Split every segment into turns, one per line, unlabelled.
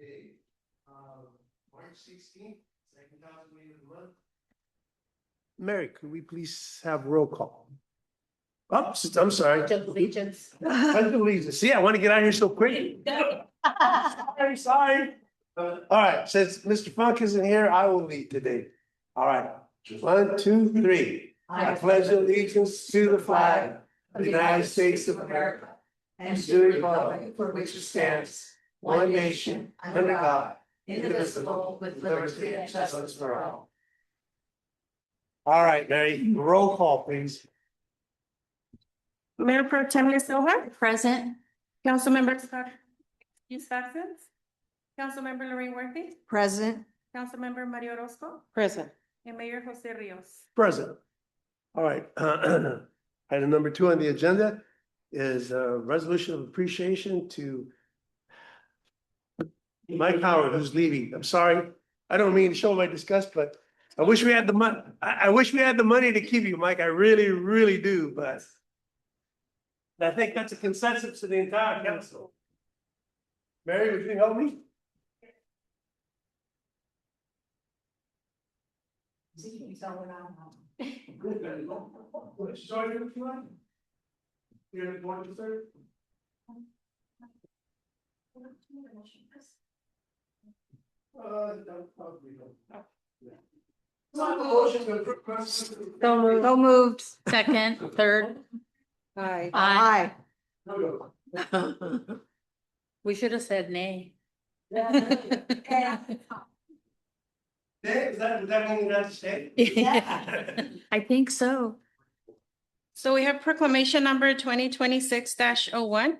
Okay, March 16th, second council meeting of the month. Mary, could we please have roll call? Oops, I'm sorry.
Allegiance.
Pledge of allegiance. See, I want to get out of here so quick. Sorry, sorry. All right, since Mr. Funk isn't here, I will lead today. All right, 1, 2, 3. I pledge allegiance to the flag of the United States of America and to the republic for which it stands, one nation, under God, indivisible, with liberty and justice for all. All right, Mary, roll call, please.
Mayor Pro Tem Silva,
Present.
Councilmember Scott, absent. Councilmember Lorraine Worthy,
Present.
Councilmember Mario Orozco,
Present.
and Mayor Jose Rios.
Present. All right. Item number 2 on the agenda is a resolution of appreciation to Mike Howard, who's leaving. I'm sorry. I don't mean to show my disgust, but I wish we had the money. I wish we had the money to keep you, Mike. I really, really do, but I think that's a consensus of the entire council. Mary, would you help me? Sorry, what you want? You're going to third? No, probably not.
So moved. Second, third.
Aye.
Aye.
No,
We should have said nay.
Would that mean you have to stay?
I think so.
So we have proclamation number 2026-01.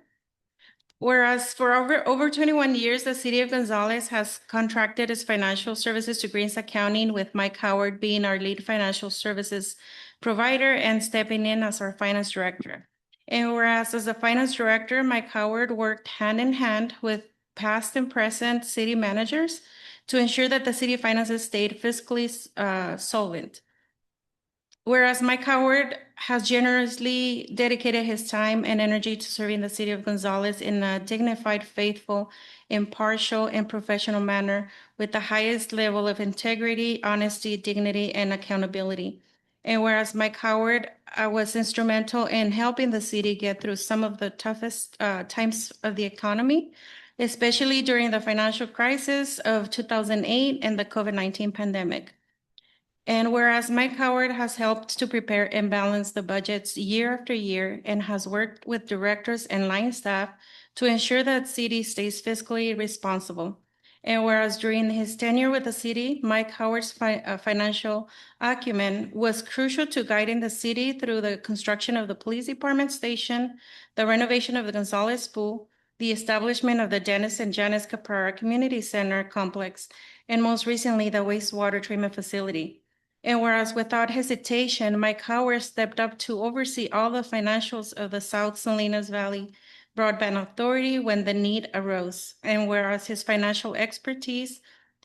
Whereas for over 21 years, the city of Gonzales has contracted its financial services to Greens Accounting, with Mike Howard being our lead financial services provider and stepping in as our finance director. And whereas as the finance director, Mike Howard worked hand in hand with past and present city managers to ensure that the city finances stayed fiscally solvent. Whereas Mike Howard has generously dedicated his time and energy to serving the city of Gonzales in a dignified, faithful, impartial, and professional manner with the highest level of integrity, honesty, dignity, and accountability. And whereas Mike Howard was instrumental in helping the city get through some of the toughest times of the economy, especially during the financial crisis of 2008 and the COVID-19 pandemic. And whereas Mike Howard has helped to prepare and balance the budgets year after year and has worked with directors and line staff to ensure that city stays fiscally responsible. And whereas during his tenure with the city, Mike Howard's financial acumen was crucial to guiding the city through the construction of the police department station, the renovation of the Gonzales Pool, the establishment of the Dennis and Janice Caprara Community Center complex, and most recently, the wastewater treatment facility. And whereas without hesitation, Mike Howard stepped up to oversee all the financials of the South Salinas Valley Broadband Authority when the need arose. And whereas his financial expertise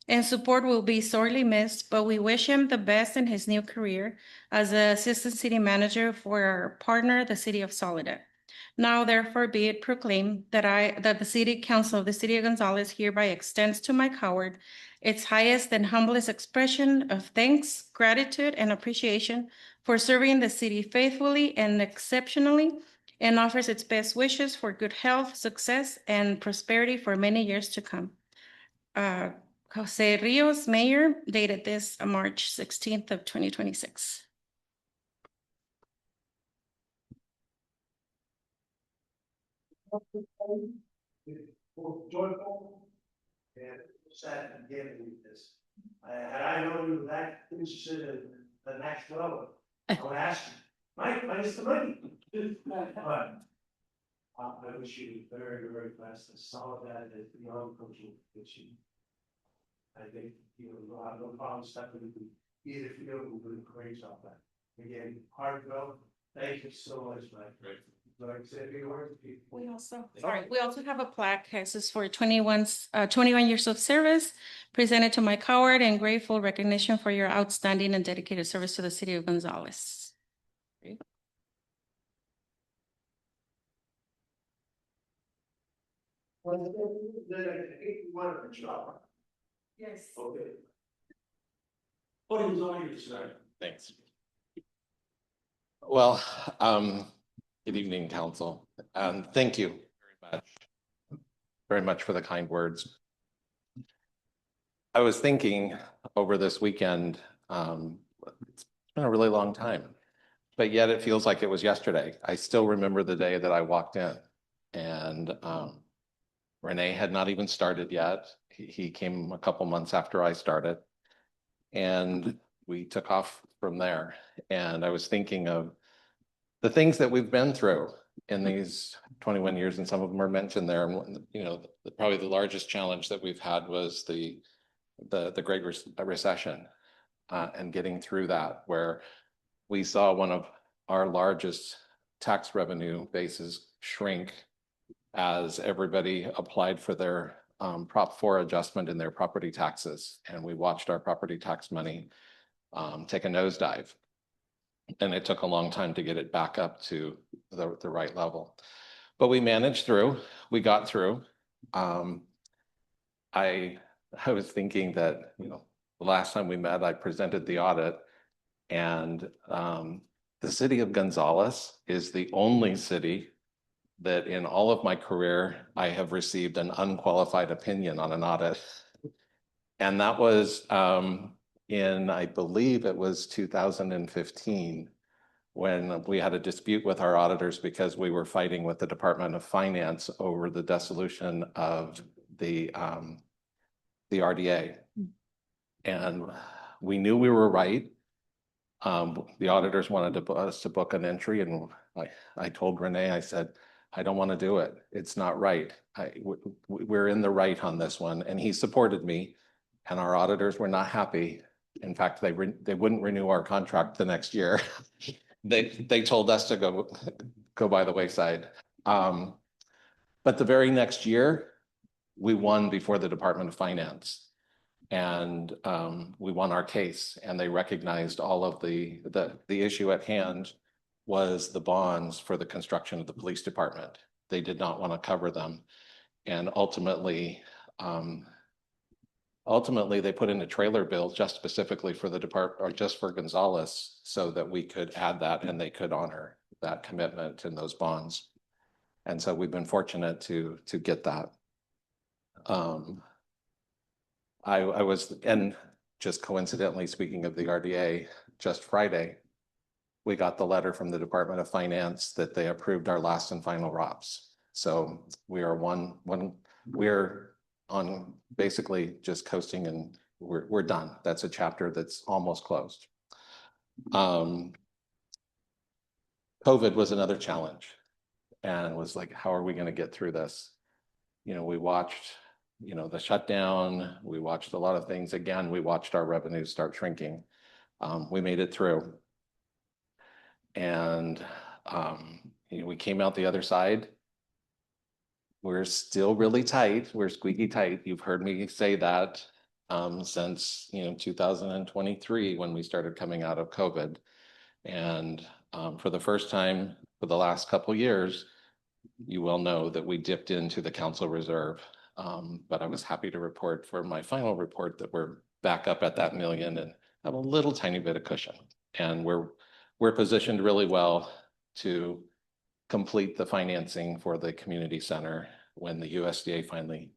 and support will be sorely missed, but we wish him the best in his new career as the Assistant City Manager for our partner, the City of Soledad. Now, therefore, be it proclaimed that the City Council of the City of Gonzales hereby extends to Mike Howard its highest and humblest expression of thanks, gratitude, and appreciation for serving the city faithfully and exceptionally, and offers its best wishes for good health, success, and prosperity for many years to come. Jose Rios, Mayor, dated this March 16th of 2026.
Joyful and sad and giving with this. Had I known you that interested in the next level, I would ask you, Mike, where's the money? But I wish you very, very best. I saw that as the young coaching issue. I think you'll have no problem stepping into either field and doing a great job. Again, heartfelt, thank you so much, Mike. Like I said,
We also have a plaque. This is for 21 years of service presented to Mike Howard, and grateful recognition for your outstanding and dedicated service to the city of Gonzales. Yes.
Okay. What is on your side?
Thanks. Well, good evening, council, and thank you very much for the kind words. I was thinking over this weekend, it's been a really long time, but yet it feels like it was yesterday. I still remember the day that I walked in, and Renee had not even started yet. He came a couple months after I started, and we took off from there. And I was thinking of the things that we've been through in these 21 years, and some of them are mentioned there. And, you know, probably the largest challenge that we've had was the Great Recession, and getting through that, where we saw one of our largest tax revenue bases shrink as everybody applied for their Prop 4 adjustment in their property taxes. And we watched our property tax money take a nosedive. And it took a long time to get it back up to the right level. But we managed through, we got through. I was thinking that, you know, the last time we met, I presented the audit, and the city of Gonzales is the only city that in all of my career, I have received an unqualified opinion on an audit. And that was in, I believe it was 2015, when we had a dispute with our auditors because we were fighting with the Department of Finance over the dissolution of the RDA. And we knew we were right. The auditors wanted us to book an entry, and I told Renee, I said, I don't want to do it. It's not right. We're in the right on this one. And he supported me, and our auditors were not happy. In fact, they wouldn't renew our contract the next year. They told us to go by the wayside. But the very next year, we won before the Department of Finance, and we won our case, and they recognized all of the issue at hand was the bonds for the construction of the police department. They did not want to cover them. And ultimately, they put in a trailer bill just specifically for the department, or just for Gonzales, so that we could add that and they could honor that commitment and those bonds. And so we've been fortunate to get that. I was, and just coincidentally, speaking of the RDA, just Friday, we got the letter from the Department of Finance that they approved our last and final ROPS. So we are we're on basically just coasting, and we're done. That's a chapter that's almost closed. COVID was another challenge, and it was like, how are we going to get through this? You know, we watched, you know, the shutdown, we watched a lot of things. Again, we watched our revenues start shrinking. We made it through. And you know, we came out the other side. We're still really tight. We're squeaky tight. You've heard me say that since, you know, 2023, when we started coming out of COVID. And for the first time for the last couple of years, you will know that we dipped into the council reserve. But I was happy to report for my final report that we're back up at that million and have a little tiny bit of cushion. And we're positioned really well to complete the financing for the community center when the USDA finally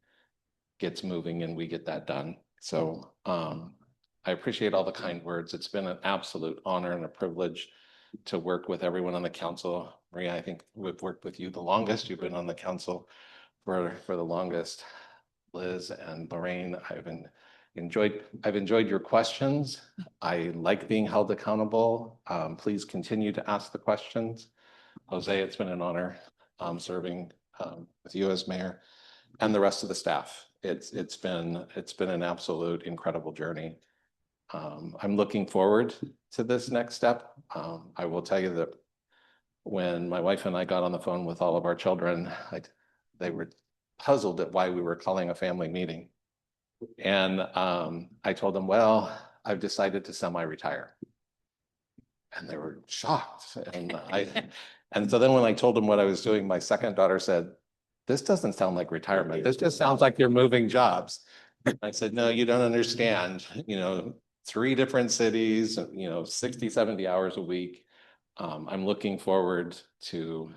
gets moving and we get that done. So I appreciate all the kind words. It's been an absolute honor and a privilege to work with everyone on the council. Maria, I think we've worked with you the longest. You've been on the council for the longest. Liz and Lorraine, I've enjoyed your questions. I like being held accountable. Please continue to ask the questions. Jose, it's been an honor serving with you as mayor and the rest of the staff. It's been an absolute incredible journey. I'm looking forward to this next step. I will tell you that when my wife and I got on the phone with all of our children, they were puzzled at why we were calling a family meeting. And I told them, well, I've decided to semi-retire. And they were shocked. And so then when I told them what I was doing, my second daughter said, this doesn't sound like retirement. This just sounds like you're moving jobs. I said, no, you don't understand, 3 different cities, 60, 70 hours a week. I'm looking forward to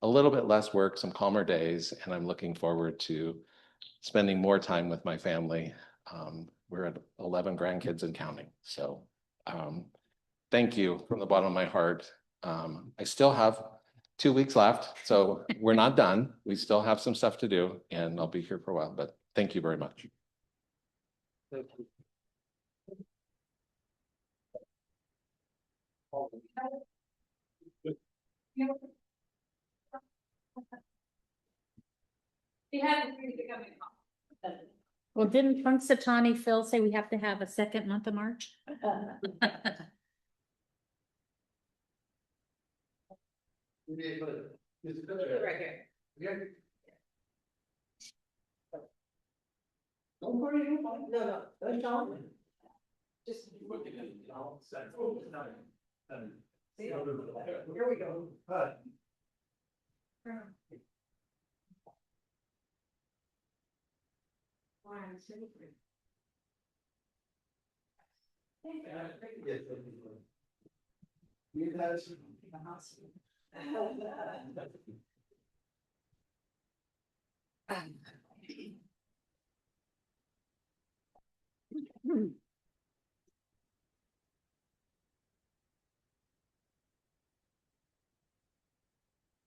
a little bit less work, some calmer days, and I'm looking forward to spending more time with my family. We're at 11 grandkids and counting. So thank you from the bottom of my heart. I still have 2 weeks left, so we're not done. We still have some stuff to do, and I'll be here for a while, but thank you very much.
Thank you.
Well, didn't Punxsutawney Phil say we have to have a second month of March?
Right here. Don't worry, no, that's all. Just. Here we go.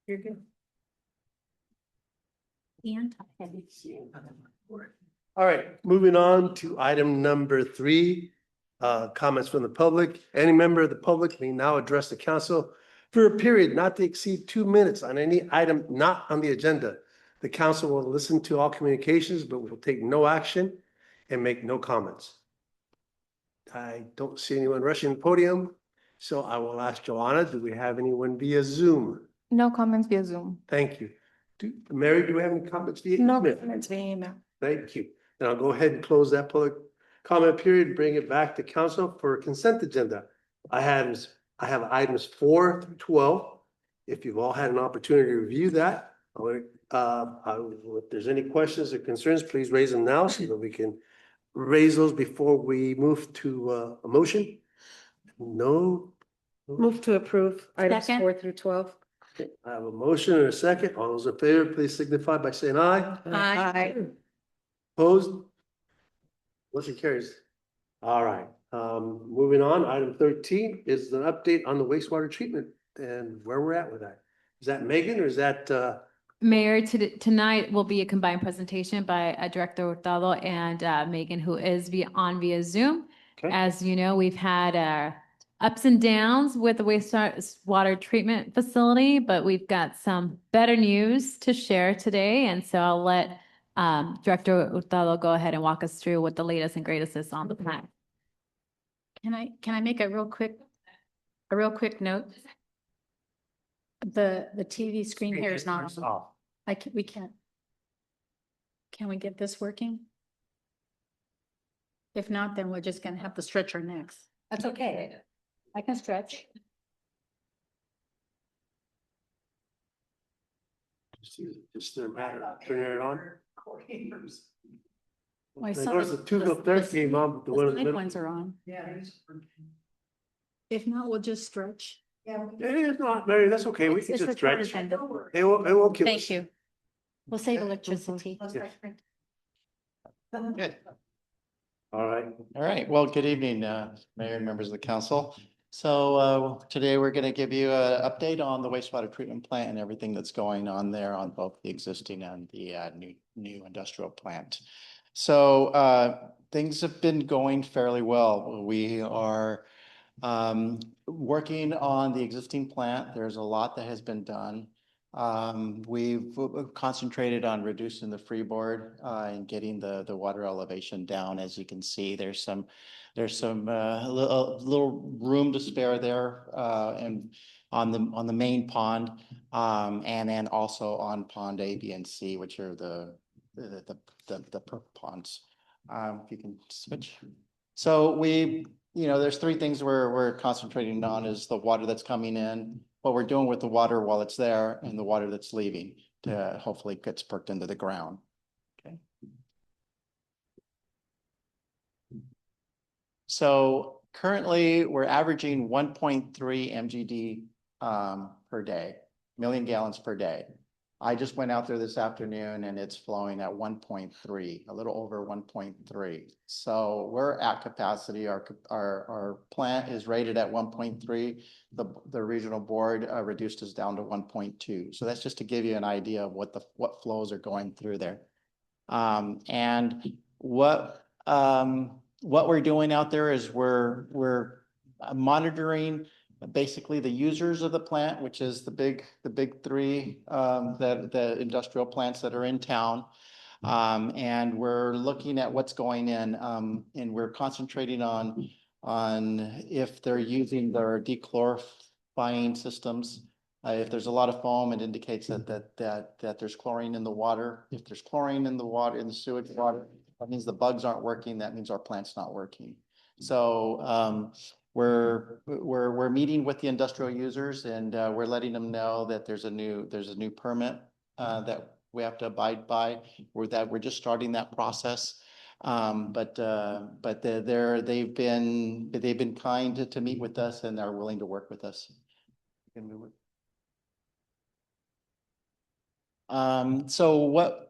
You're good. And.
All right, moving on to item number 3, comments from the public. Any member of the public may now address the council for a period not to exceed 2 minutes on any item not on the agenda. The council will listen to all communications, but will take no action and make no comments. I don't see anyone rushing the podium, so I will ask Joanna, do we have anyone via Zoom?
No comments via Zoom.
Thank you. Mary, do we have any comments via
No
email?
comments via email.
Thank you. And I'll go ahead and close that public comment period, and bring it back to council for a consent agenda. I have items 4 through 12. If you've all had an opportunity to review that, if there's any questions or concerns, please raise them now so that we can raise those before we move to a motion. No.
Move to approve items
Second.
4 through 12.
I have a motion and a second. All those in favor, please signify by saying aye.
Aye.
Opposed? Motion carries. All right, moving on, item 13 is an update on the wastewater treatment and where we're at with that. Is that Megan or is that,
Mayor, tonight will be a combined presentation by Director Hurtado and Megan, who is via Zoom.
Okay.
As you know, we've had ups and downs with the wastewater treatment facility, but we've got some better news to share today. And so I'll let Director Hurtado go ahead and walk us through what the latest and greatest is on the plan.
Can I make a real quick note? The TV screen here is not on.
off?
We can't. Can we get this working? If not, then we're just gonna have to stretch our necks. That's okay. I can stretch.
Just a matter of turning it on.
My
Of
son-
course, the two go third came on, but the one in the
side
middle.
ones are on. If not, we'll just stretch.
It's not, Mary, that's okay. We can
It's
just
recorded
stretch.
then.
It won't kill us.
Thank you. We'll save electricity.
Good.
All right.
All right. Well, good evening, Mayor and members of the council. So today we're going to give you an update on the wastewater treatment plant and everything that's going on there on both the existing and the new industrial plant. So things have been going fairly well. We are working on the existing plant. There's a lot that has been done. We've concentrated on reducing the freeboard and getting the water elevation down. As you can see, there's some little room to spare there and on the main pond and then also on pond A, B, and C, which are the purple ponds. If you can switch. So there's 3 things we're concentrating on is the water that's coming in, what we're doing with the water while it's there and the water that's leaving to hopefully gets perked into the ground. Okay. So currently we're averaging 1.3 MGD per day, million gallons per day. I just went out there this afternoon and it's flowing at 1.3, a little over 1.3. So we're at capacity. Our plant is rated at 1.3. The regional board reduced us down to 1.2. So that's just to give you an idea of what flows are going through there. And what we're doing out there is we're monitoring basically the users of the plant, which is the big three, the industrial plants that are in town. And we're looking at what's going in, and we're concentrating on if they're using their dechlorifying systems. If there's a lot of foam, it indicates that there's chlorine in the water. If there's chlorine in the water, in the sewage water, that means the bugs aren't working. That means our plant's not working. So we're meeting with the industrial users, and we're letting them know that there's a new permit that we have to abide by. We're just starting that process. But they've been kind to meet with us and are willing to work with us. So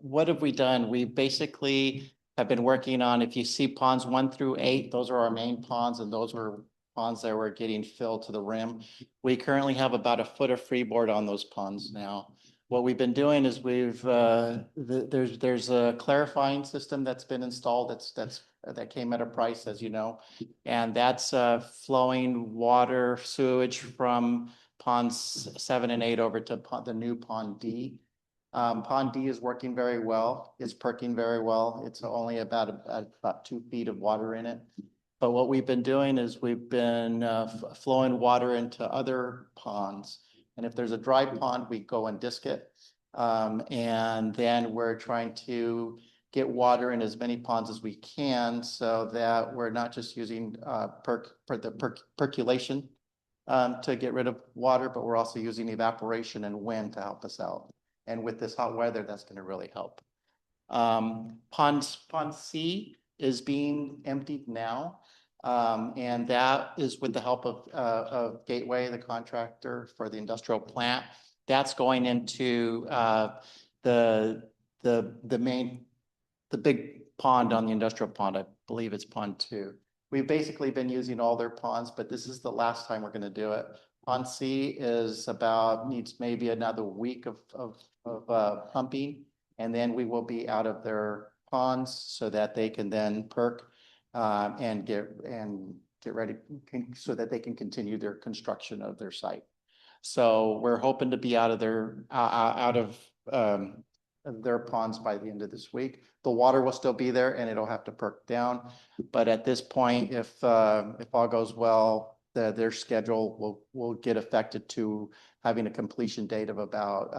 what have we done? We basically have been working on, if you see ponds 1 through 8, those are our main ponds, and those were ponds that were getting filled to the rim. We currently have about a foot of freeboard on those ponds now. What we've been doing is there's a clarifying system that's been installed that came at a price, as you know, and that's flowing water sewage from ponds 7 and 8 over to the new pond D. Pond D is working very well. It's perking very well. It's only about 2 feet of water in it. But what we've been doing is we've been flowing water into other ponds. And if there's a dry pond, we go and disc it. And then we're trying to get water in as many ponds as we can so that we're not just using percolation to get rid of water, but we're also using evaporation and wind to help us out. And with this hot weather, that's going to really help. Pond C is being emptied now. And that is with the help of Gateway, the contractor for the industrial plant. That's going into the big pond on the industrial pond. I believe it's pond 2. We've basically been using all their ponds, but this is the last time we're going to do it. Pond C needs maybe another week of pumping, and then we will be out of their ponds so that they can then perk and get ready so that they can continue their construction of their site. So we're hoping to be out of their ponds by the end of this week. The water will still be there and it'll have to perk down. But at this point, if all goes well, their schedule will get affected to having a completion date of about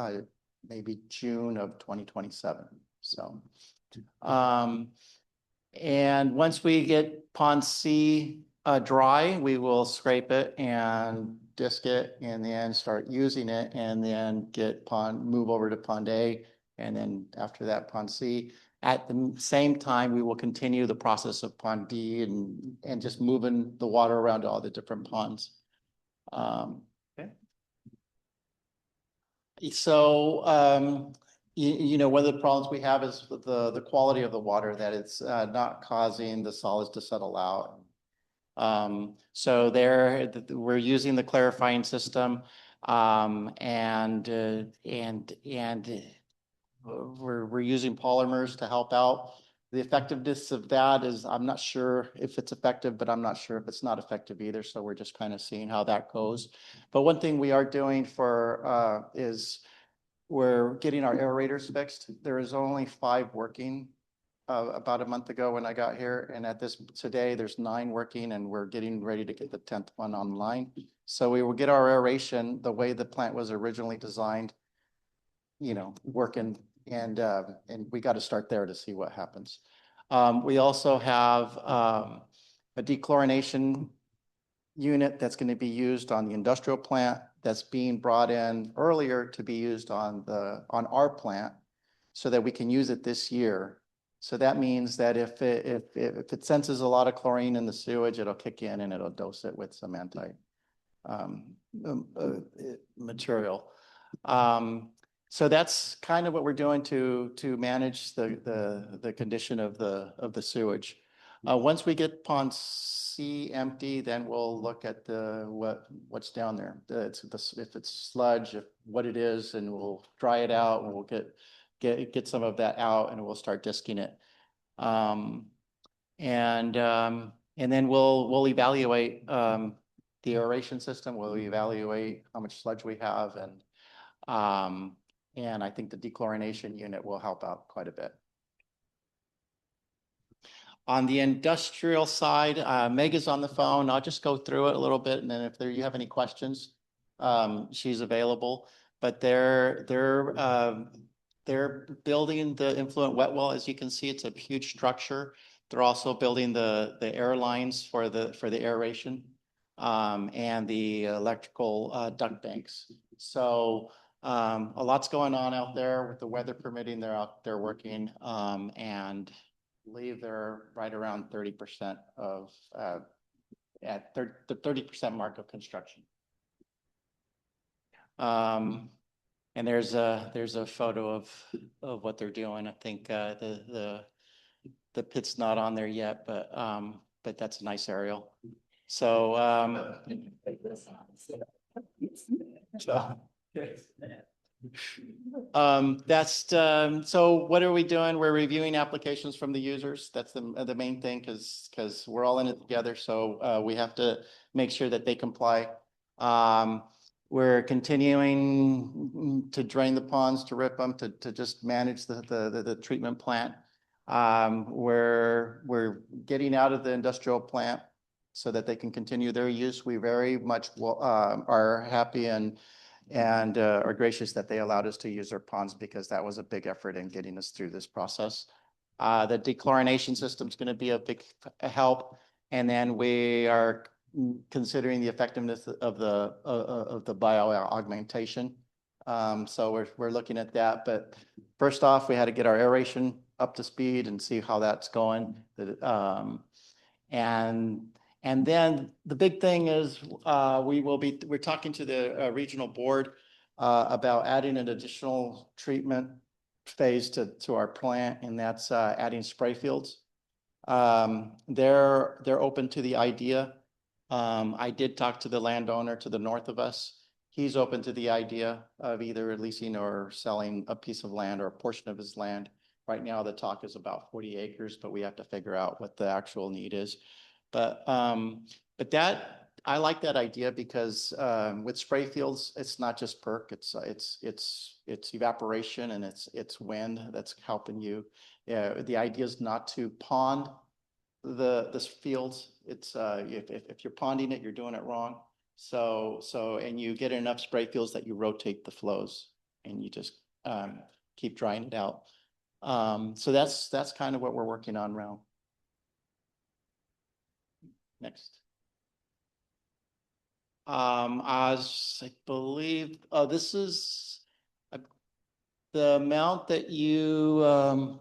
maybe June of 2027. So, and once we get pond C dry, we will scrape it and disc it and then start using it, and then move over to pond A, and then after that pond C. At the same time, we will continue the process of pond D and just moving the water around to all the different ponds. Okay. So, you know, one of the problems we have is with the quality of the water, that it's not causing the solids to settle out. So we're using the clarifying system, and we're using polymers to help out. The effectiveness of that is, I'm not sure if it's effective, but I'm not sure if it's not effective either. So we're just kind of seeing how that goes. But one thing we are doing is we're getting our aerators fixed. There is only 5 working about a month ago when I got here, and today there's 9 working, and we're getting ready to get the 10th one online. So we will get our aeration the way the plant was originally designed, you know, working, and we got to start there to see what happens. We also have a dechlorination unit that's going to be used on the industrial plant that's being brought in earlier to be used on our plant so that we can use it this year. So that means that if it senses a lot of chlorine in the sewage, it'll kick in and it'll dose it with some material. So that's kind of what we're doing to manage the condition of the sewage. Once we get pond C empty, then we'll look at what's down there. If it's sludge, what it is, and we'll dry it out, and we'll get some of that out, and we'll start disking it. And then we'll evaluate the aeration system. We'll evaluate how much sludge we have, and I think the dechlorination unit will help out quite a bit. On the industrial side, Meg is on the phone. I'll just go through it a little bit, and then if you have any questions, she's available. But they're building the influent wet well. As you can see, it's a huge structure. They're also building the air lines for the aeration and the electrical duct banks. So a lot's going on out there with the weather permitting. They're out there working, and I believe they're right around 30% at the 30% mark of construction. And there's a photo of what they're doing. I think the pit's not on there yet, but that's a nice aerial. So so what are we doing? We're reviewing applications from the users. That's the main thing, because we're all in it together. So we have to make sure that they comply. We're continuing to drain the ponds, to rip them, to just manage the treatment plant. We're getting out of the industrial plant so that they can continue their use. We very much are happy and are gracious that they allowed us to use their ponds, because that was a big effort in getting us through this process. The dechlorination system is going to be a big help. And then we are considering the effectiveness of the bioaugmentation. So we're looking at that. But first off, we had to get our aeration up to speed and see how that's going. And then the big thing is we're talking to the regional board about adding an additional treatment phase to our plant, and that's adding spray fields. They're open to the idea. I did talk to the landowner to the north of us. He's open to the idea of either leasing or selling a piece of land or a portion of his land. Right now, the talk is about 40 acres, but we have to figure out what the actual need is. But that, I like that idea, because with spray fields, it's not just perk, it's evaporation, and it's wind that's helping you. The idea is not to pond the fields. It's if you're ponding it, you're doing it wrong. And you get enough spray fields that you rotate the flows, and you just keep drying it out. So that's kind of what we're working on now. Next. As I believe, this is the amount that you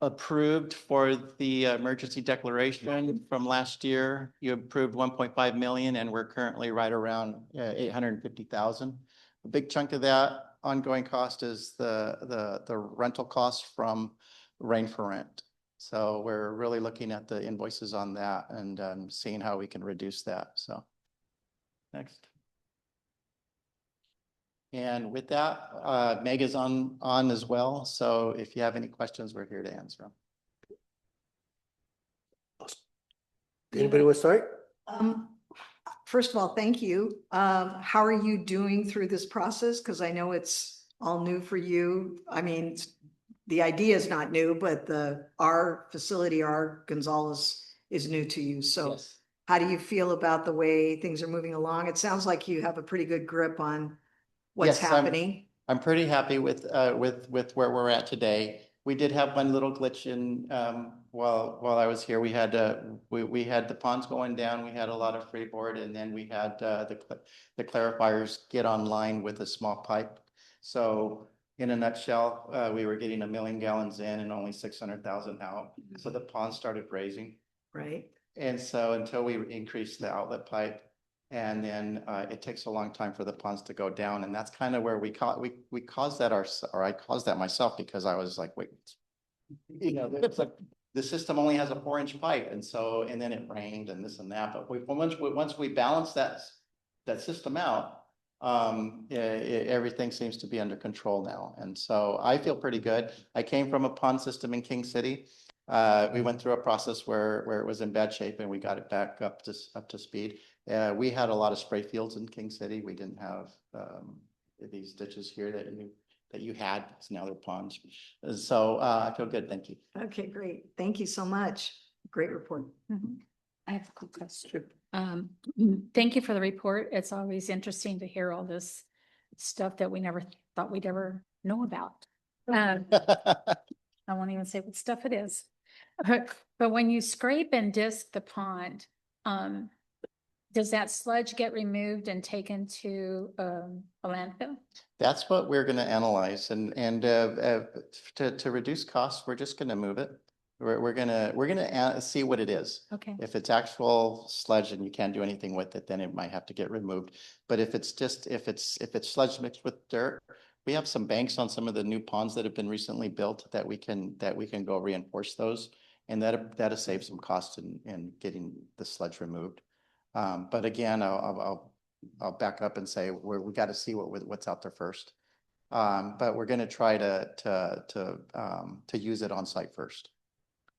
approved for the emergency declaration from last year. You approved 1.5 million, and we're currently right around 850,000. A big chunk of that ongoing cost is the rental costs from Rain for Rent. So we're really looking at the invoices on that and seeing how we can reduce that. So next. And with that, Meg is on as well. So if you have any questions, we're here to answer them.
Anybody want to start?
First of all, thank you. How are you doing through this process? Because I know it's all new for you. I mean, the idea is not new, but our facility, our Gonzales, is new to you. So yes. How do you feel about the way things are moving along? It sounds like you have a pretty good grip on what's happening.
I'm pretty happy with where we're at today. We did have one little glitch in, while I was here, we had the ponds going down, we had a lot of freeboard, and then we had, the clarifiers get online with a small pipe. So in a nutshell, we were getting 1 million gallons in and only 600,000 out. So the pond started raising.
Right?
And so until we increased the outlet pipe, and then it takes a long time for the ponds to go down, and that's kind of where we caused that or I caused that myself, because I was like, wait, it's like the system only has a 4-inch pipe, and then it rained and this and that. But once we balance that system out, everything seems to be under control now, and so I feel pretty good. I came from a pond system in King City. We went through a process where it was in bad shape, and we got it back up to speed. We had a lot of spray fields in King City. We didn't have these ditches here that you had, because now they're ponds. So I feel good. Thank you.
Okay, great. Thank you so much. Great report.
I have a quick question. Thank you for the report. It's always interesting to hear all this stuff that we never thought we'd ever know about. I won't even say what stuff it is. But when you scrape and disc the pond, does that sludge get removed and taken to a landfill?
That's what we're going to analyze, and to reduce costs, we're just going to move it. We're gonna see what it is.
Okay.
If it's actual sludge and you can't do anything with it, then it might have to get removed. But if it's sludge mixed with dirt, we have some banks on some of the new ponds that have been recently built that we can go reinforce those, and that'll save some costs in getting the sludge removed. But again, I'll back up and say we got to see what's out there first. But we're going to try to use it on site first.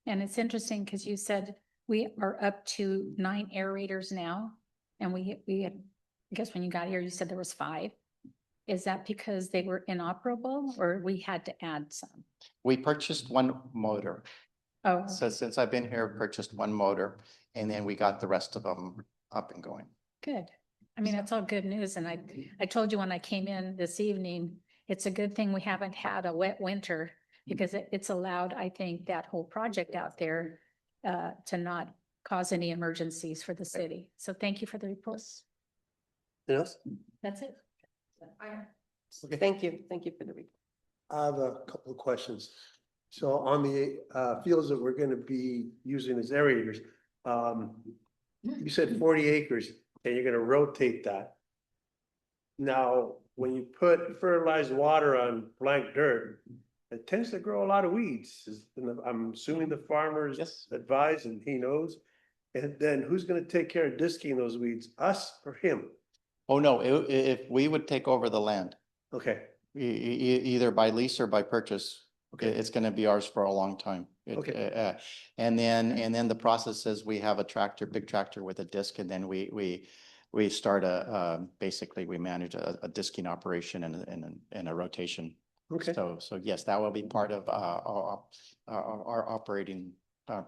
And it's interesting because you said we are up to 9 aerators now. And we had, I guess when you got here, you said there was 5. Is that because they were inoperable or we had to add some?
We purchased one motor.
Oh,
So since I've been here, purchased one motor, and then we got the rest of them up and going.
good. I mean, that's all good news. And I told you when I came in this evening, it's a good thing we haven't had a wet winter because it's allowed, I think, that whole project out there to not cause any emergencies for the city. So thank you for the report.
Anything else?
That's it.
Thank you. Thank you for the report.
I have a couple of questions. So on the fields that we're gonna be using as aerators, you said 40 acres and you're gonna rotate that. Now, when you put fertilized water on blank dirt, it tends to grow a lot of weeds. I'm assuming the farmers
Yes.
advise and he knows. And then who's gonna take care of disking those weeds, us or him?
Oh, no, if we would take over the land,
Okay,
either by lease or by purchase,
okay,
it's going to be ours for a long time.
Okay.
And then the process is we have a big tractor with a disc, and then we start basically we manage a disking operation and a rotation.
okay.
So yes, that will be part of our operating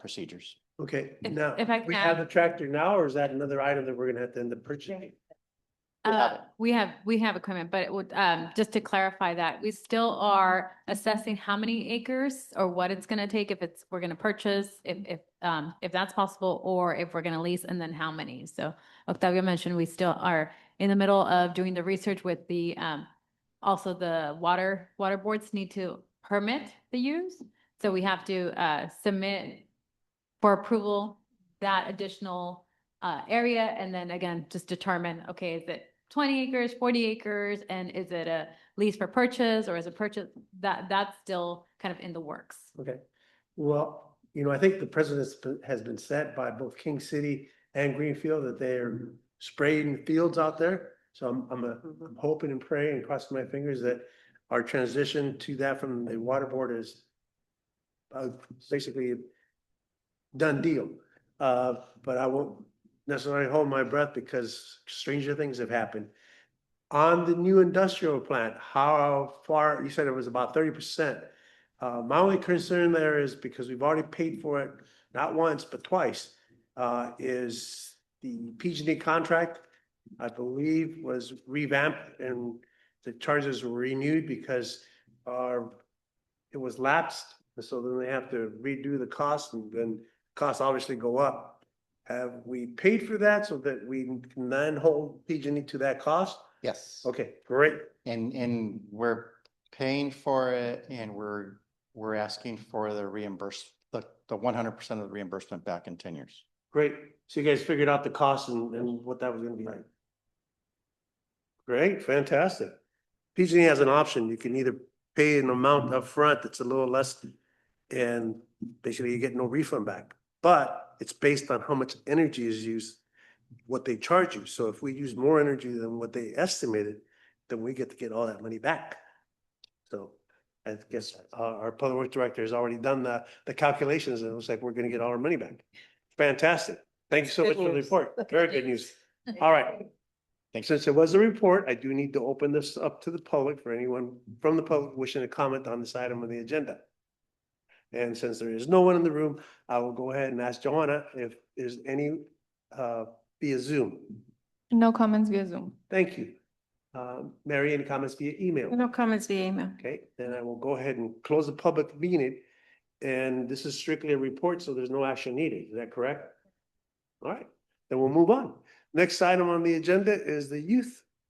procedures.
Okay,
If-
now,
if I
we
can-
have the tractor now, or is that another item that we're gonna have to end up purchasing?
We have equipment, but it would, just to clarify that, we still are assessing how many acres or what it's gonna take if we're gonna purchase, if that's possible, or if we're gonna lease, and then how many. So Octavio mentioned we still are in the middle of doing the research with the, also the water boards need to permit the use. So we have to, submit for approval that additional, area, and then again, just determine, okay, is it 20 acres, 40 acres, and is it a lease for purchase or is it purchase? That's still kind of in the works.
Okay, well, I think the precedent has been set by both King City and Greenfield that they're spraying fields out there. So I'm hoping and praying and crossing my fingers that our transition to that from the water board is basically a done deal. But I won't necessarily hold my breath because stranger things have happened. On the new industrial plant, how far, you said it was about 30%. My only concern there is because we've already paid for it, not once, but twice, is the PG&E contract, I believe, was revamped and the charges were renewed because it was lapsed. And so then they have to redo the cost and then costs obviously go up. Have we paid for that so that we can then hold PG&E to that cost?
Yes.
Okay, great.
And we're paying for it and we're asking for the 100% of the reimbursement back in 10 years.
Great. So you guys figured out the cost and what that was gonna be like. Great, fantastic. PG&E has an option. You can either pay an amount up front that's a little less and basically you get no refund back. But it's based on how much energy is used, what they charge you. So if we use more energy than what they estimated, then we get to get all that money back. So I guess our public works director has already done the calculations and it looks like we're gonna get all our money back. Fantastic. Thank you so much
Good
for the
news.
report. Very good news. All right. Since it was a report, I do need to open this up to the public for anyone from the public wishing to comment on this item on the agenda. And since there is no one in the room, I will go ahead and ask Joanna if there's any via Zoom.
No comments via Zoom.
Thank you. Mary, any comments via email?
No comments via email.
Okay, then I will go ahead and close the public meeting. And this is strictly a report, so there's no action needed. Is that correct? All right, then we'll move on. Next item on the agenda is the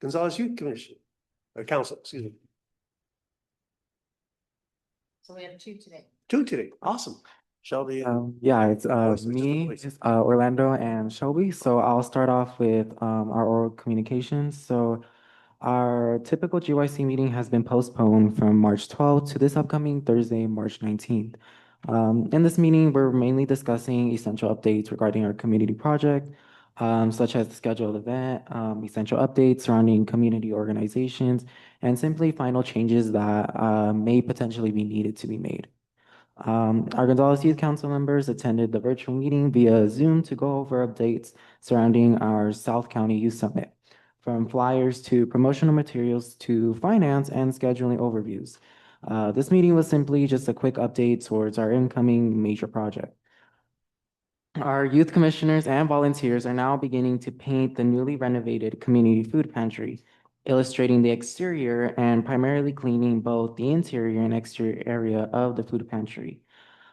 Gonzales Youth Commission, or Council, excuse me.
So we have two today.
Two today, awesome. Shelby.
Yeah, it's
Voice, just a
me,
voice.
Orlando and Shelby. So I'll start off with our oral communications. So our typical GYC meeting has been postponed from March 12th to this upcoming Thursday, March 19th. In this meeting, we're mainly discussing essential updates regarding our community project, such as the scheduled event, essential updates surrounding community organizations, and simply final changes that may potentially be needed to be made. Our Gonzales Youth Council members attended the virtual meeting via Zoom to go over updates surrounding our South County Youth Summit, from flyers to promotional materials to finance and scheduling overviews. This meeting was simply just a quick update towards our incoming major project. Our youth commissioners and volunteers are now beginning to paint the newly renovated community food pantry, illustrating the exterior and primarily cleaning both the interior and exterior area of the food pantry.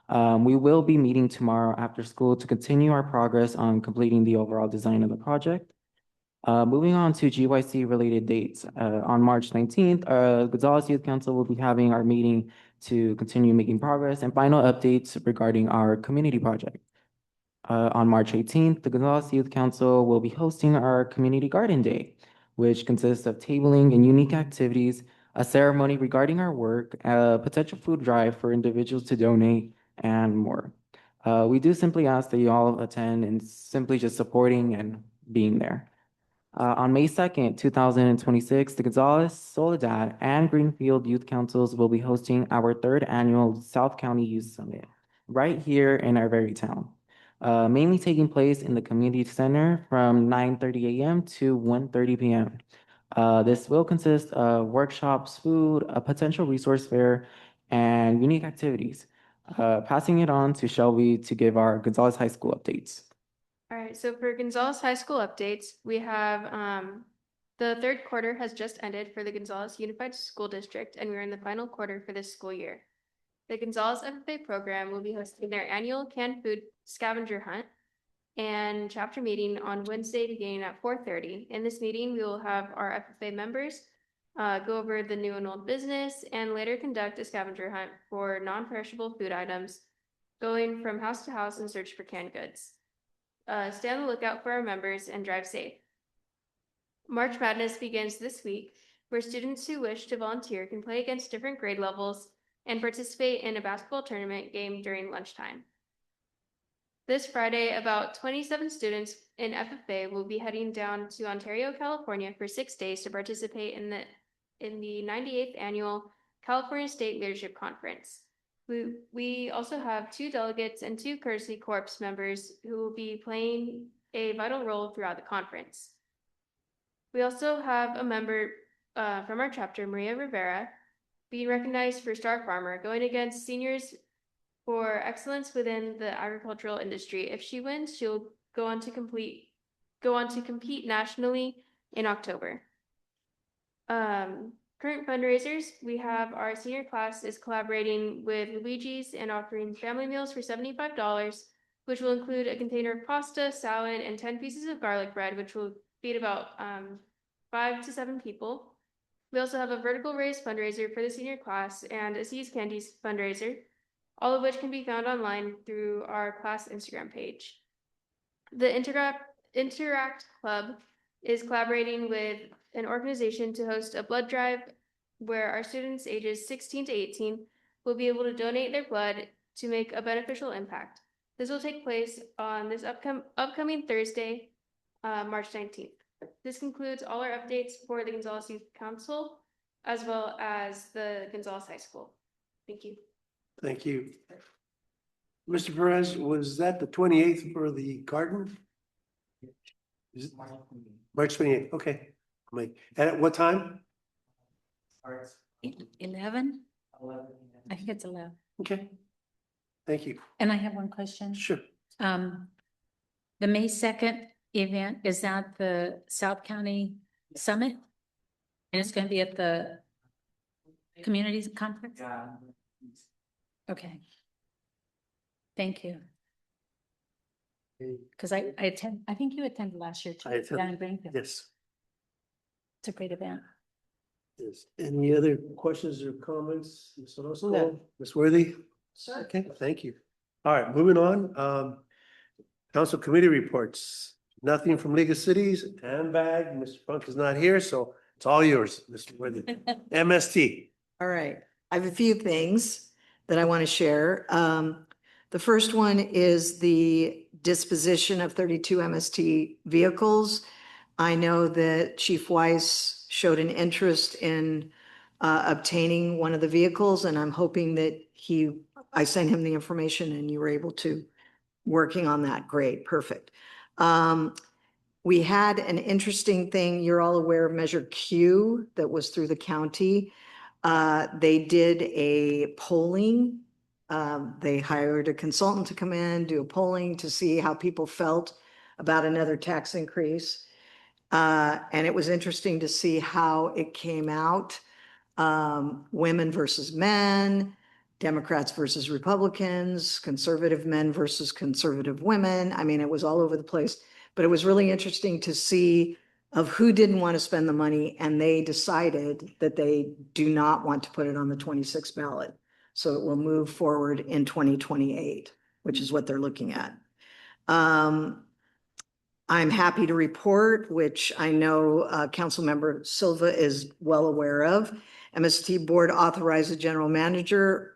We will be meeting tomorrow after school to continue our progress on completing the overall design of the project. Moving on to GYC related dates, on March 19th, Gonzales Youth Council will be having our meeting to continue making progress and final updates regarding our community project. On March 18th, the Gonzales Youth Council will be hosting our Community Garden Day, which consists of tabling and unique activities, a ceremony regarding our work, a potential food drive for individuals to donate, and more. We do simply ask that you all attend and simply just supporting and being there. On May 2nd, 2026, the Gonzales, Soledad, and Greenfield Youth Councils will be hosting our third annual South County Youth Summit right here in our very town. Mainly taking place in the community center from 9:30 a.m. to 1:30 p.m. This will consist of workshops, food, a potential resource fair, and unique activities. Passing it on to Shelby to give our Gonzales High School updates.
All right, so for Gonzales High School updates, we have the third quarter has just ended for the Gonzales Unified School District, and we're in the final quarter for this school year. The Gonzales FFA program will be hosting their annual canned food scavenger hunt and chapter meeting on Wednesday beginning at 4:30. In this meeting, we will have our FFA members go over the new and old business and later conduct a scavenger hunt for non-perishable food items, going from house to house in search for canned goods. Stay on the lookout for our members and drive safe. March Madness begins this week, where students who wish to volunteer can play against different grade levels and participate in a basketball tournament game during lunchtime. This Friday, about 27 students in FFA will be heading down to Ontario, California for 6 days to participate in the 98th annual California State Leadership Conference. We also have 2 delegates and 2 Courtesy Corps members who will be playing a vital role throughout the conference. We also have a member from our chapter, Maria Rivera, being recognized for Star Farmer, going against seniors for excellence within the agricultural industry. If she wins, she'll go on to compete nationally in October. Current fundraisers, we have our senior class is collaborating with Luigi's and offering family meals for $75, which will include a container of pasta, salad, and 10 pieces of garlic bread, which will feed about 5 to 7 people. We also have a vertical raised fundraiser for the senior class and a Seas Candies fundraiser, all of which can be found online through our class Instagram page. The Interact Club is collaborating with an organization to host a blood drive where our students ages 16 to 18 will be able to donate their blood to make a beneficial impact. This will take place on this upcoming Thursday, March 19th. This concludes all our updates for the Gonzales Youth Council, as well as the Gonzales High School. Thank you.
Thank you. Mr. Perez, was that the 28th for the garden? Is it March 28th? Okay. And at what time?
11? I think it's 11.
Okay. Thank you.
And I have one question.
Sure.
The May 2nd event, is that the South County Summit? And it's going to be at the Communities Conference? Okay. Thank you. Because I think you attended last year too.
I attended,
down in Greenfield.
Yes.
It's a great event.
Yes. Any other questions or comments? Ms. Orozco?
No.
Ms. Worthy?
Sure.
Okay, thank you. All right, moving on. Council committee reports. Nothing from League of Cities, handbag. Mr. Funk is not here, so it's all yours, Mr. Worthy. MST.
All right, I have a few things that I want to share. The first one is the disposition of 32 MST vehicles. I know that Chief Weiss showed an interest in obtaining one of the vehicles, and I'm hoping that I sent him the information and you were able to working on that. Great, perfect. We had an interesting thing. You're all aware of Measure Q that was through the county. They did a polling. They hired a consultant to come in, do a polling to see how people felt about another tax increase. And it was interesting to see how it came out. Women versus men, Democrats versus Republicans, conservative men versus conservative women. I mean, it was all over the place, but it was really interesting to see of who didn't want to spend the money, and they decided that they do not want to put it on the 26th ballot. So it will move forward in 2028, which is what they're looking at. I'm happy to report, which I know Councilmember Silva is well aware of. MST Board authorized the general manager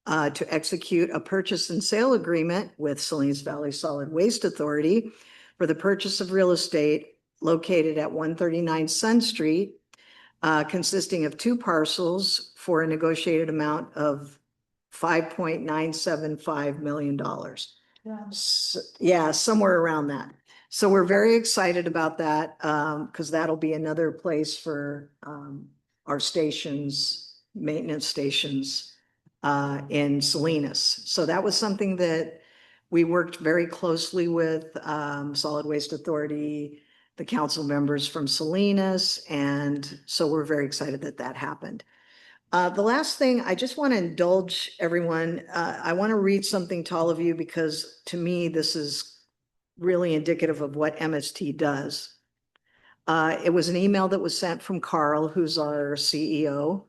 to execute a purchase and sale agreement with Salinas Valley Solid Waste Authority for the purchase of real estate located at 139 Sun Street, consisting of 2 parcels for a negotiated amount of $5.975 million. Yeah, somewhere around that. So we're very excited about that because that'll be another place for our stations, maintenance stations in Salinas. So that was something that we worked very closely with Solid Waste Authority, the council members from Salinas, and so we're very excited that that happened. The last thing, I just want to indulge everyone. I want to read something to all of you because to me, this is really indicative of what MST does. It was an email that was sent from Carl, who's our CEO.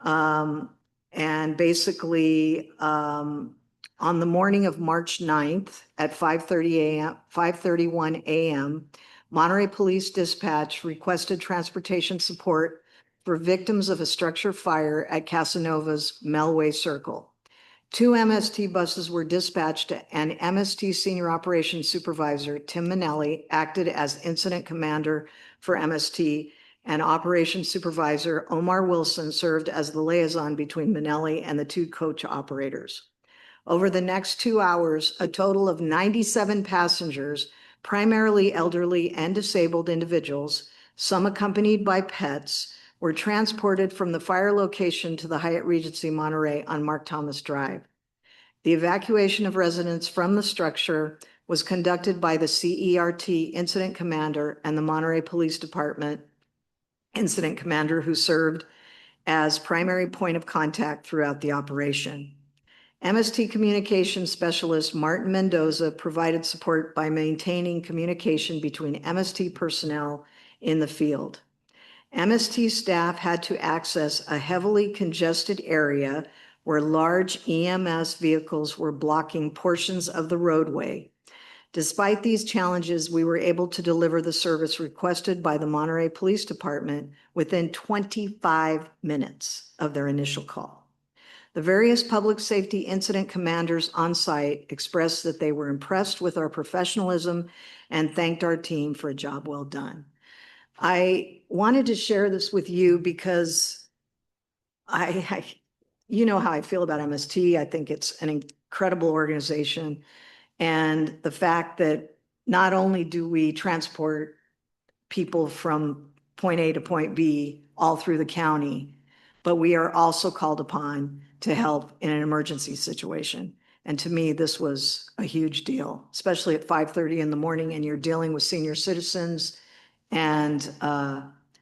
And basically, on the morning of March 9th at 5:31 a.m., Monterey Police Dispatch requested transportation support for victims of a structure fire at Casanova's Melway Circle. 2 MST buses were dispatched and MST Senior Operations Supervisor Tim Minnelli acted as incident commander for MST, and Operations Supervisor Omar Wilson served as the liaison between Minnelli and the 2 coach operators. Over the next 2 hours, a total of 97 passengers, primarily elderly and disabled individuals, some accompanied by pets, were transported from the fire location to the Hyatt Regency Monterey on Mark Thomas Drive. The evacuation of residents from the structure was conducted by the CERT incident commander and the Monterey Police Department incident commander, who served as primary point of contact throughout the operation. MST Communications Specialist Martin Mendoza provided support by maintaining communication between MST personnel in the field. MST staff had to access a heavily congested area where large EMS vehicles were blocking portions of the roadway. Despite these challenges, we were able to deliver the service requested by the Monterey Police Department within 25 minutes of their initial call. The various public safety incident commanders on site expressed that they were impressed with our professionalism and thanked our team for a job well done. I wanted to share this with you because you know how I feel about MST. I think it's an incredible organization. And the fact that not only do we transport people from point A to point B all through the county, but we are also called upon to help in an emergency situation. And to me, this was a huge deal, especially at 5:30 in the morning and you're dealing with senior citizens. And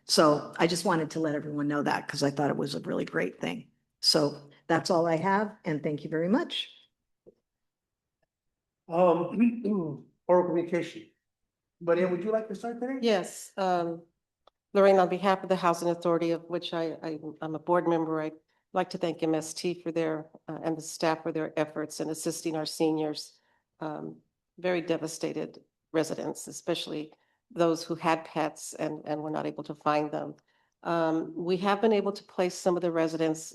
so I just wanted to let everyone know that because I thought it was a really great thing. So that's all I have. And thank you very much.
Oral communication. But would you like to start today?
Yes, Lorraine, on behalf of the Housing Authority, of which I'm a board member, I'd like to thank MST for their, and the staff for their efforts in assisting our seniors, very devastated residents, especially those who had pets and were not able to find them. We have been able to place some of the residents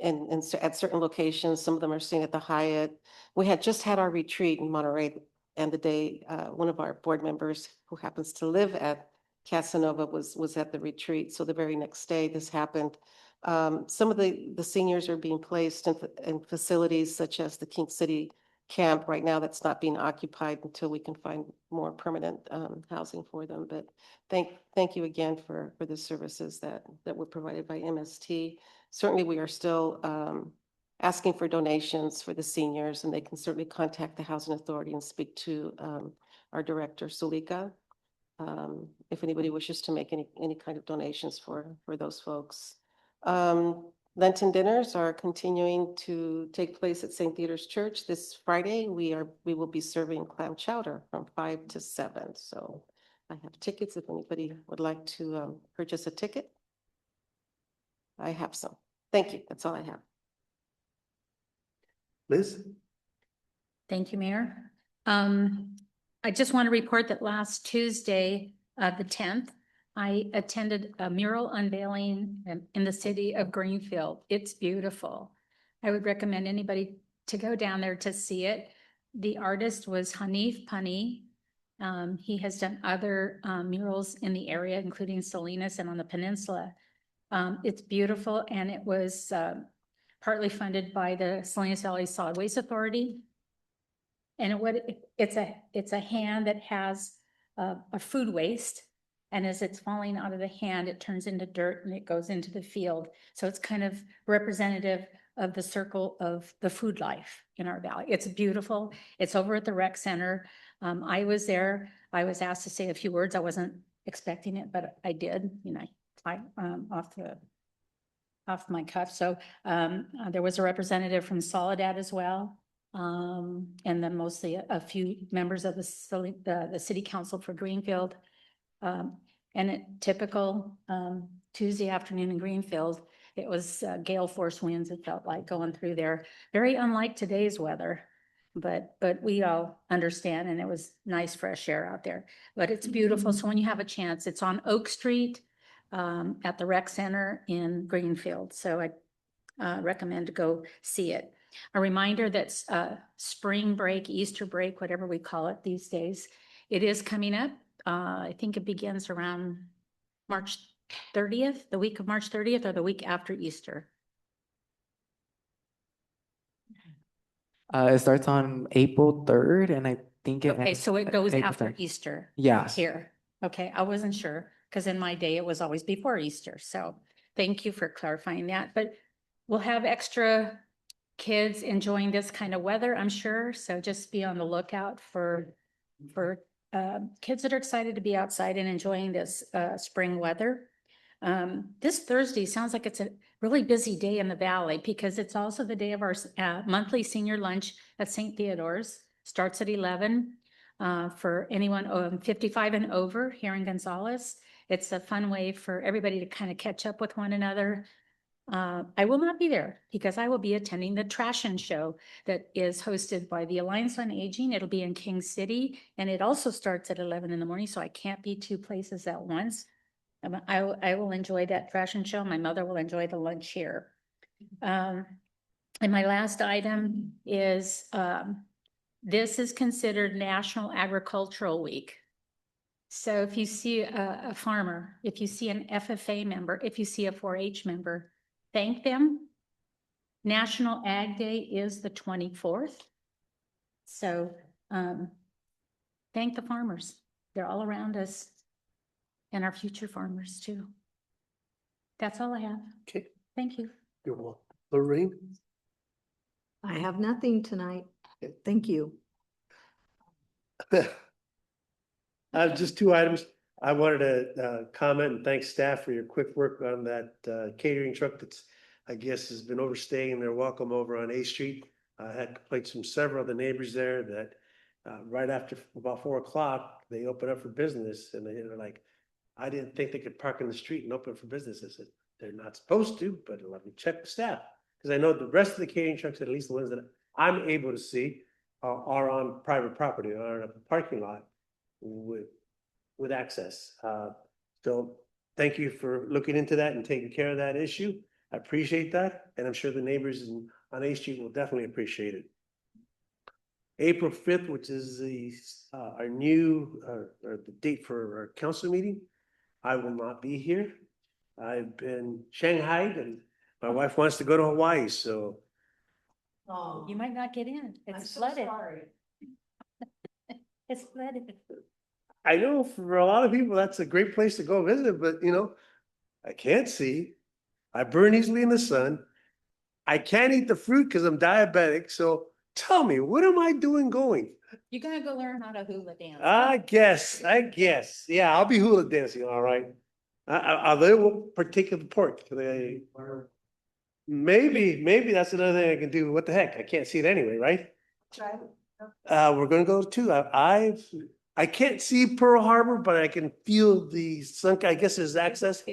at certain locations. Some of them are staying at the Hyatt. We had just had our retreat in Monterey, and the day one of our board members who happens to live at Casanova was at the retreat. So the very next day this happened. Some of the seniors are being placed in facilities such as the King City camp right now that's not being occupied until we can find more permanent housing for them. But thank you again for the services that were provided by MST. Certainly, we are still asking for donations for the seniors, and they can certainly contact the Housing Authority and speak to our director, Sulika, if anybody wishes to make any kind of donations for those folks. Lenten dinners are continuing to take place at St. Peter's Church this Friday. We will be serving clam chowder from 5 to 7. So I have tickets if anybody would like to purchase a ticket. I have some. Thank you. That's all I have.
Liz?
Thank you, Mayor. I just want to report that last Tuesday, the 10th, I attended a mural unveiling in the city of Greenfield. It's beautiful. I would recommend anybody to go down there to see it. The artist was Hanif Pani. He has done other murals in the area, including Salinas and on the peninsula. It's beautiful, and it was partly funded by the Salinas Valley Solid Waste Authority. And it's a hand that has a food waste. And as it's falling out of the hand, it turns into dirt and it goes into the field. So it's kind of representative of the circle of the food life in our valley. It's beautiful. It's over at the rec center. I was there. I was asked to say a few words. I wasn't expecting it, but I did, off my cuff. So there was a representative from Soledad as well. And then mostly a few members of the city council for Greenfield. And a typical Tuesday afternoon in Greenfield, it was gale force winds, it felt like, going through there. Very unlike today's weather, but we all understand, and it was nice fresh air out there. But it's beautiful. So when you have a chance, it's on Oak Street at the rec center in Greenfield. So I recommend to go see it. A reminder that spring break, Easter break, whatever we call it these days, it is coming up. I think it begins around March 30th, the week of March 30th, or the week after Easter.
It starts on April 3rd, and I think it
Okay,
ends
so it goes
April
after
3rd.
Easter.
Yes.
Here. Okay, I wasn't sure, because in my day, it was always before Easter. So thank you for clarifying that. But we'll have extra kids enjoying this kind of weather, I'm sure. So just be on the lookout for kids that are excited to be outside and enjoying this spring weather. This Thursday sounds like it's a really busy day in the valley because it's also the day of our monthly senior lunch at St. Theodore's. Starts at 11 for anyone 55 and over here in Gonzales. It's a fun way for everybody to kind of catch up with one another. I will not be there because I will be attending the Trashin' Show that is hosted by the Alliance on Aging. It'll be in King City, and it also starts at 11 in the morning, so I can't be two places at once. I will enjoy that Trashin' Show. My mother will enjoy the lunch here. And my last item is, this is considered National Agricultural Week. So if you see a farmer, if you see an FFA member, if you see a 4-H member, thank them. National Ag Day is the 24th. So thank the farmers. They're all around us and our future farmers too. That's all I have.
Okay,
Thank you.
you're welcome. Lorraine?
I have nothing tonight. Thank you.
I have just two items. I wanted to comment and thank staff for your quick work on that catering truck that's, I guess, has been overstaying their welcome over on A Street. I had complaints from several of the neighbors there that right after about 4 o'clock, they open up for business and they're like, I didn't think they could park in the street and open for business. I said, they're not supposed to, but let me check the staff. Because I know the rest of the catering trucks, at least the ones that I'm able to see, are on private property, are in a parking lot with access. So thank you for looking into that and taking care of that issue. I appreciate that. And I'm sure the neighbors on A Street will definitely appreciate it. April 5th, which is our new, or the date for our council meeting, I will not be here. I've been shanghaied and my wife wants to go to Hawaii, so.
Oh,
You might not get in. It's flooded. It's flooded.
I know for a lot of people, that's a great place to go visit, but you know, I can't see. I burn easily in the sun. I can't eat the fruit because I'm diabetic. So tell me, what am I doing going?
You're gonna go learn how to hula dance.
I guess. Yeah, I'll be hula dancing, all right. Are they particular port? Maybe that's another thing I can do. What the heck? I can't see it anyway, right? We're gonna go to, I can't see Pearl Harbor, but I can feel the sun, I guess there's access.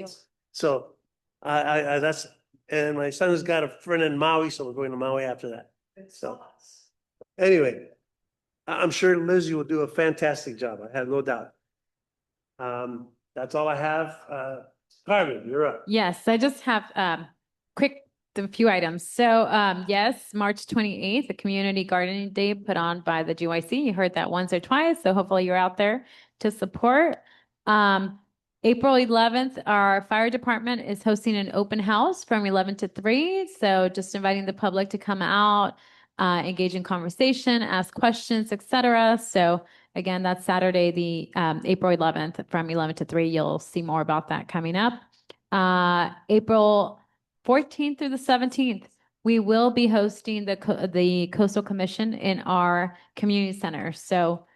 So, that's, and my son has got a friend in Maui, so we're going to Maui after that. So, anyway, I'm sure Lizzie will do a fantastic job. I have no doubt. That's all I have. Carmen, you're up.
Yes, I just have a few items. So yes, March 28th, the Community Gardening Day put on by the GYC. You heard that once or twice, so hopefully you're out there to support. April 11th, our fire department is hosting an open house from 11 to 3. So just inviting the public to come out, engage in conversation, ask questions, etc. So again, that's Saturday, the April 11th from 11 to 3. You'll see more about that coming up. April 14th through the 17th, we will be hosting the Coastal Commission in our community center. So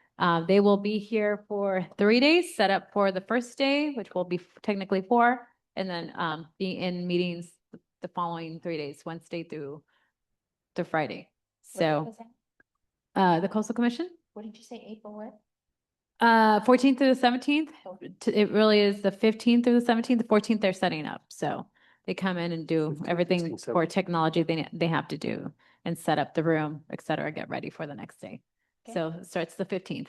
they will be here for 3 days, set up for the first day, which will be technically 4, and then be in meetings the following 3 days, Wednesday through Friday. So the Coastal Commission?
What did you say, April what?
14th through the 17th. It really is the 15th through the 17th. The 14th they're setting up. So they come in and do
15th,
everything
16th,
for technology they have to do and set up the room, et cetera, get ready for the next day.
Okay.
So it starts the 15th,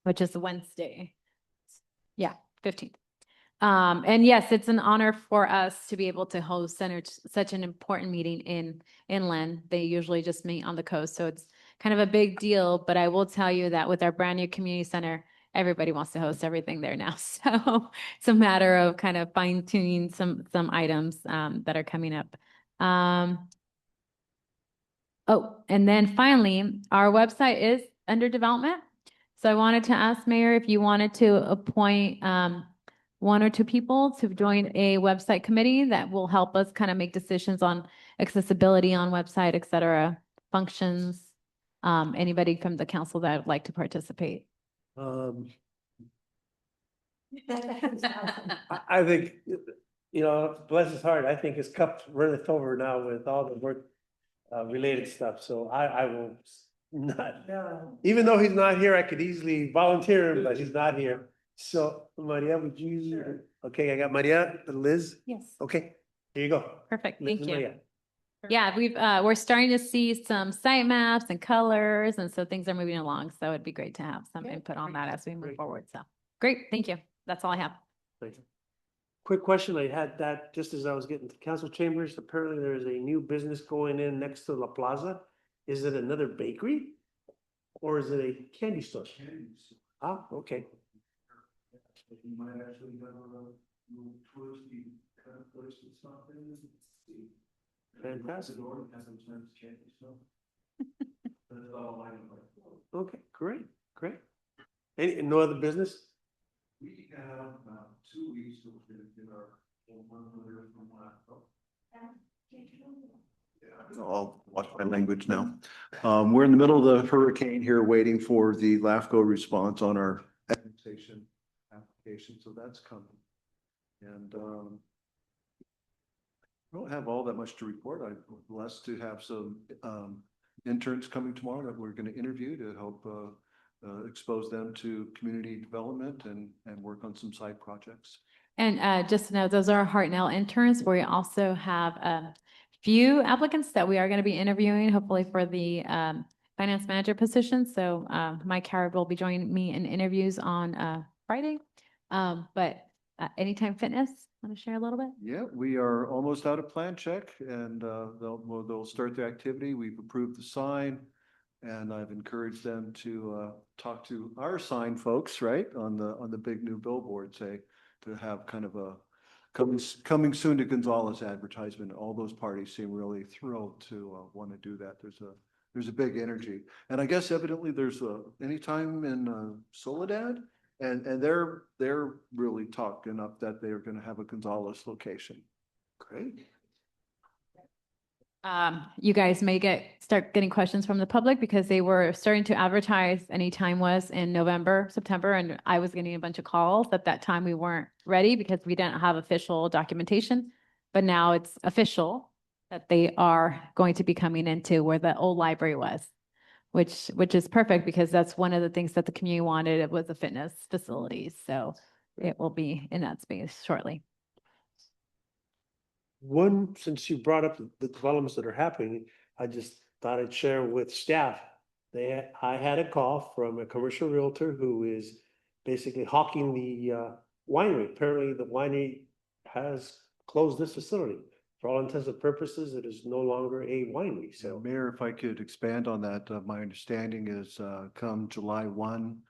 which is the Wednesday. Yeah, 15th. And yes, it's an honor for us to be able to host such an important meeting in inland. They usually just meet on the coast. So it's kind of a big deal, but I will tell you that with our brand new community center, everybody wants to host everything there now. So it's a matter of kind of fine tuning some items that are coming up. Oh, and then finally, our website is under development. So I wanted to ask Mayor if you wanted to appoint 1 or 2 people to join a website committee that will help us kind of make decisions on accessibility on website, et cetera, functions. Anybody from the council that would like to participate?
I think you know, bless his heart, I think his cup runneth over now with all the work related stuff, so I will not. Even though he's not here, I could easily volunteer him, but he's not here. So Maria, would you, okay, I got Maria, Liz,
Yes,
okay, here you go.
perfect.
Liz
Thank
and
you.
Maria.
Yeah, we're starting to see some site maps and colors, and so things are moving along. So it'd be great to have some
Yeah,
input on that as we move
great.
forward. So, great, thank you. That's all I have.
Thank you. Quick question, I had that just as I was getting to council chambers, apparently there is a new business going in next to La Plaza. Is it another bakery? Or is it a candy store? Ah, okay. Fantastic. Okay, great, great. Any, no other business?
We have 2 weeks to get our. I'll watch my language now. We're in the middle of the hurricane here, waiting for the LAFCO response on our annexation application, so that's coming. And I don't have all that much to report. I'm blessed to have some interns coming tomorrow that we're going to interview to help expose them to community development and work on some side projects.
And just to know, those are Hartnell interns. We also have a few applicants that we are going to be interviewing, hopefully for the finance manager position. So Mike Howard will be joining me in interviews on Friday. But Anytime Fitness, want to share a little bit?
Yeah, we are almost out of plan check, and they'll start the activity. We've approved the sign, and I've encouraged them to talk to our sign folks, right, on the big new billboard, say, to have kind of a coming soon to Gonzales advertisement. All those parties seem really thrilled to want to do that. There's a big energy, and I guess evidently there's Anytime in Soledad. And they're really talking up that they're going to have a Gonzales location. Great.
You guys may start getting questions from the public because they were starting to advertise Anytime was in November, September, and I was getting a bunch of calls. At that time, we weren't ready because we didn't have official documentation. But now it's official that they are going to be coming into where the old library was. Which is perfect because that's one of the things that the community wanted. It was a fitness facility. So it will be in that space shortly.
One, since you brought up the developments that are happening, I just thought I'd share with staff. I had a call from a commercial realtor who is basically hawking the winery. Apparently the winery has closed this facility. For all intents and purposes, it is no longer a winery.
So
So
Mayor, if I could expand on that, my understanding is come July 1,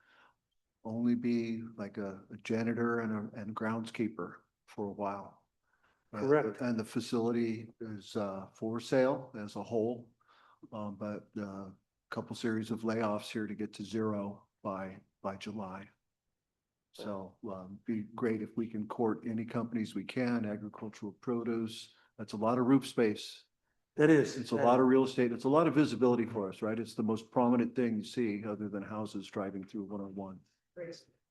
only be like a janitor and groundskeeper for a while.
Correct.
And the facility is for sale as a whole, but a couple series of layoffs here to get to 0 by July. So be great if we can court any companies we can, agricultural produce. That's a lot of roof space.
that is.
It's a lot of real estate. It's a lot of visibility for us, right? It's the most prominent thing you see other than houses driving through 101.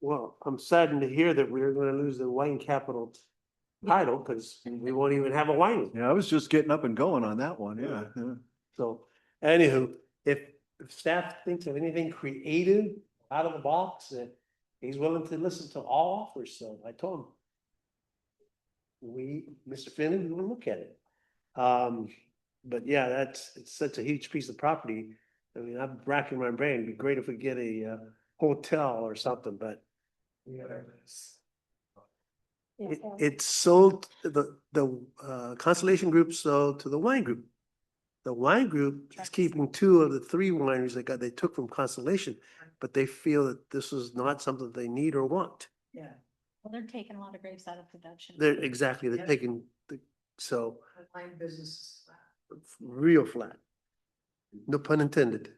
Well, I'm saddened to hear that we're gonna lose the wine capital title because we won't even have a winery.
Yeah, I was just getting up and going on that one. Yeah.
So anywho, if staff thinks of anything creative out of the box, that he's willing to listen to all offers. So I told him. Mr. Finnan, we will look at it. But yeah, it's such a huge piece of property. I mean, I'm racking my brain. It'd be great if we get a hotel or something, but it's sold, the Constellation Group sold to the wine group. The wine group is keeping 2 of the 3 wineries they took from Constellation, but they feel that this is not something they need or want.
Yeah.
Well, they're taking a lot of grapes out of production.
They're taking so
Wine business.
real flat. No pun intended.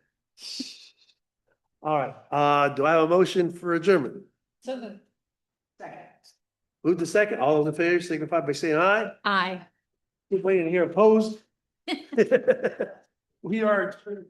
All right, do I have a motion for adjournment?
So the
Second.
Move to second, all those in favor signify by saying aye.
I.
Keep waiting to hear opposed. We are adjourned.